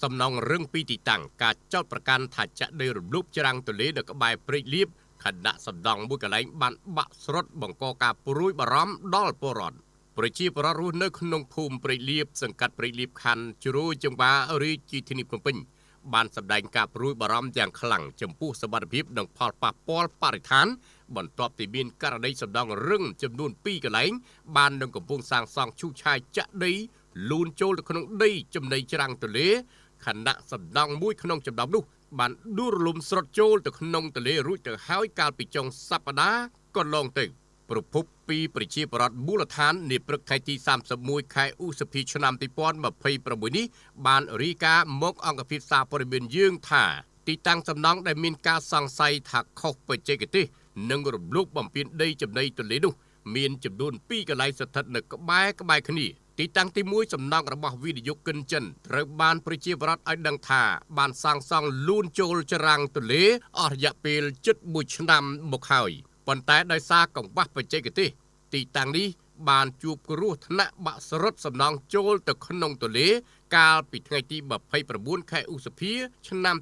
សំណងរឿងពីទីតាំងការចោតប្រកាន់ថាចាក់ដីរំលោភច្រាំងទន្លេនៅក្បែរព្រែកលៀបខណៈសំដងមួយកន្លែងបានបាក់ស្រុតបង្កការព្រួយបារម្ភដល់ពលរដ្ឋប្រជាពលរដ្ឋរស់នៅក្នុងភូមិព្រែកលៀបសង្កាត់ព្រែកលៀបខណ្ឌជ្រោយចង្វារាជធានីភ្នំពេញបានសម្ដែងការព្រួយបារម្ភយ៉ាងខ្លាំងចំពោះសុវត្ថិភាពនិងផលប៉ះពាល់បរិស្ថានបន្ទាប់ពីមានករណីសំដងរឹងចំនួន2កន្លែងបាននឹងកំពុងសាងសង់ឈូសឆាយចាក់ដីលូនចូលទៅក្នុងដីចំណីច្រាំងទន្លេខណៈសំដងមួយក្នុងចំណោមនោះបានដួលរលំស្រុតចូលទៅក្នុងទន្លេរួចទៅហើយកាលពីចុងសប្តាហ៍កន្លងទៅប្រភពពីប្រជាពលរដ្ឋមូលដ្ឋាននាព្រឹកថ្ងៃទី31ខែឧសភាឆ្នាំ2026នេះបានរាយការណ៍មកអង្គភាពសារព័ត៌មានយើងថាទីតាំងសំណង់ដែលមានការសង្ស័យថាខុសបច្ចេកទេសនិងរំលោភបំពានដីចំណីទន្លេនោះមានចំនួន2កន្លែងស្ថិតនៅក្បែរគ្នាទីតាំងទី1សំណង់របស់វិនិយោគិនចិនត្រូវបានប្រជាពលរដ្ឋឲ្យដឹងថាបានសាងសង់លូនចូលច្រាំងទន្លេអស់រយៈពេលជិត1ឆ្នាំមកហើយប៉ុន្តែដោយសារកង្វះបច្ចេកទេសទីតាំងនេះបានជួបគ្រោះថ្នាក់បាក់ស្រុតសំណង់ចូលទៅក្នុងទន្លេកាលពីថ្ងៃទី29ខែឧសភាឆ្នាំ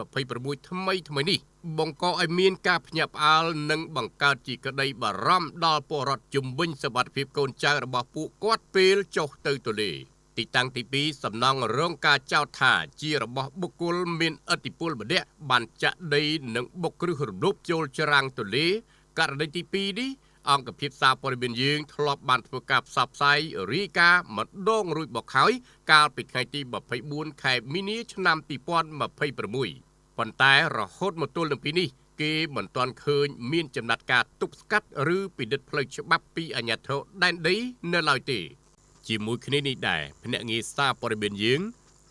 2026ថ្មីនេះបង្កឲ្យមានការភ្ញាក់ផ្អើលនិងបង្កើតជាក្តីបារម្ភដល់ពលរដ្ឋជំវិញសុវត្ថិភាពកូនចៅរបស់ពួកគាត់ពេលចុះទៅទន្លេទីតាំងទី2សំណង់រងការចោទថាជារបស់បុគ្គលមានឥទ្ធិពលម្នាក់បានចាក់ដីនិងបុកគ្រឹះរំលោភចូលច្រាំងទន្លេករណីទី2នេះអង្គភាពសារព័ត៌មានយើងធ្លាប់បានធ្វើការផ្សព្វផ្សាយរាយការណ៍ម្ដងរួចមកហើយកាលពីថ្ងៃទី24ខែមីនាឆ្នាំ2026ប៉ុន្តែរហូតមកទល់នឹងពេលនេះគេមិនទាន់ឃើញមានចំណាត់ការទប់ស្កាត់ឬពិនិត្យផ្លូវច្បាប់ពីអាជ្ញាធរដែនដីនៅឡើយទេជាមួយគ្នានេះដែរភ្នាក់ងារសារព័ត៌មានយើង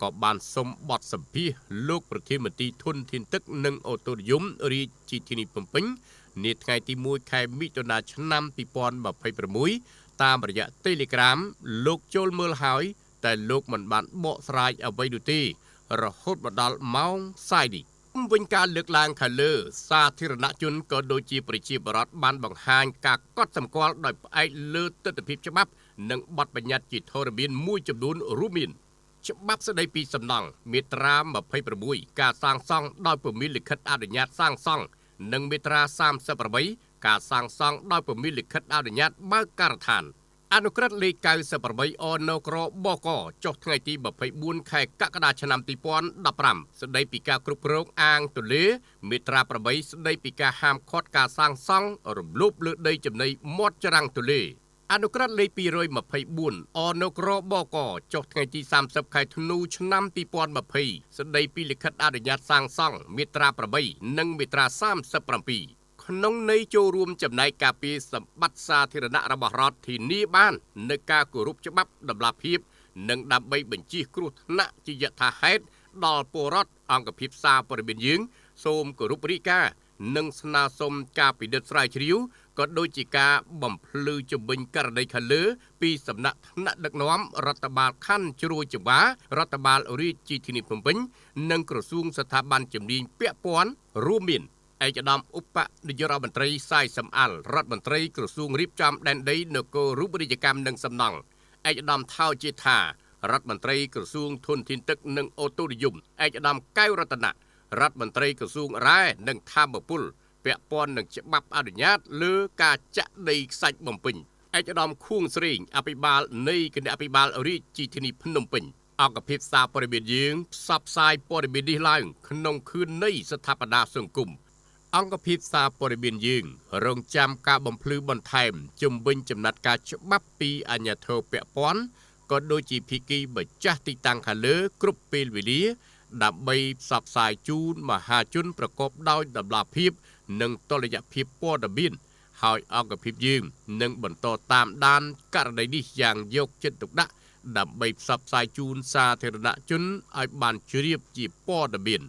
ក៏បានសុំបទសម្ភាសន៍លោកប្រធានមន្ត្រីធនធានទឹកនិងអូតូនិយមរាជធានីភ្នំពេញនាថ្ងៃទី1ខែមិថុនាឆ្នាំ2026តាមរយៈ Telegram លោកចូលមើលហើយតែលោកមិនបានបកស្រាយអ្វីនោះទេរហូតមកដល់ម៉ោងផ្សាយនេះវិញការលើកឡើងខាងលើសាធារណជនក៏ដូចជាប្រជាពលរដ្ឋបានបង្ហាញការកត់សម្គាល់ដោយផ្អែកលើទស្សនវិជ្ជាច្បាប់និងបទបញ្ញត្តិជាធរមានមួយចំនួនរួមមានច្បាប់ស្តីពីសំណង់មាត្រា26ការសាងសង់ដោយពុំមានលិខិតអនុញ្ញាតសាងសង់និងមាត្រា38ការសាងសង់ដោយពុំមានលិខិតអនុញ្ញាតបើកការដ្ឋានអនុក្រឹត្យលេខ98អនក្របកចុះថ្ងៃទី24ខែកក្កដាឆ្នាំ2015ស្តីពីការគ្រប់គ្រងអាងទន្លេមាត្រា8ស្តីពីការហាមឃាត់ការសាងសង់រំលោភលើដីចំណីមាត់ច្រាំងទន្លេអនុក្រឹត្យលេខ224អនក្របកចុះថ្ងៃទី30ខែធ្នូឆ្នាំ2020ស្តីពីលិខិតអនុញ្ញាតសាងសង់មាត្រា8និងមាត្រា37ក្នុងន័យចូលរួមចំណែកការពារសម្បត្តិសាធារណៈរបស់រដ្ឋធានាបាននៅការគោរពច្បាប់តម្លាភាពនិងដើម្បីបញ្ជៀសគ្រោះថ្នាក់ជាយថាហេតុដល់ពលរដ្ឋអង្គភាពសារព័ត៌មានយើងសូមគោរពរាយការណ៍និងស្នើសុំការពិនិត្យស្រាវជ្រាវក៏ដូចជាការបំភ្លឺជំវិញករណីខាងលើពីសំណាក់ថ្នាក់ដឹកនាំរដ្ឋបាលខណ្ឌជ្រោយចង្វារដ្ឋបាលរាជធានីភ្នំពេញនិងក្រសួងស្ថាប័នជំនាញពាក់ព័ន្ធរួមមានឯកឧត្តមឧបនាយករដ្ឋមន្ត្រីសាយសំអាល់រដ្ឋមន្ត្រីក្រសួងរៀបចំដែនដីនគររូបនីយកម្មនិងសំណង់ឯកឧត្តមថោជាថារដ្ឋមន្ត្រីក្រសួងធនធានទឹកនិងអូតូនិយមឯកឧត្តមកៅរតនៈរដ្ឋមន្ត្រីក្រសួងរ៉ែនិងធម្មពលពាក់ព័ន្ធនឹងច្បាប់អនុញ្ញាតលើការចាក់ដីខ្សាច់បំពេញឯកឧត្តមខួងស្រេងអភិបាលនៃគណៈអភិបាលរាជធានីភ្នំពេញអង្គភាពសារព័ត៌មានយើងផ្សព្វផ្សាយព័ត៌មាននេះឡើងក្នុងខឿននៃស្ថាបនាសង្គមអង្គភាពសារព័ត៌មានយើងរងចាំការបំភ្លឺបន្ថែមជំវិញចំណាត់ការច្បាប់ពីអាជ្ញាធរពាក់ព័ន្ធក៏ដូចជាភាគីម្ចាស់ទីតាំងខាងលើគ្រប់ពេលវេលាដើម្បីផ្សព្វផ្សាយជូនមហាជនប្រកបដោយតម្លាភាពនិងតុល្យភាពព័ត៌មានហើយអង្គភាពយើងនឹងបន្តតាមដានករណីនេះយ៉ាងយកចិត្តទុកដាក់ដើម្បីផ្សព្វផ្សាយជូនសាធារណជនឲ្យបានជ្រាបជាព័ត៌មាន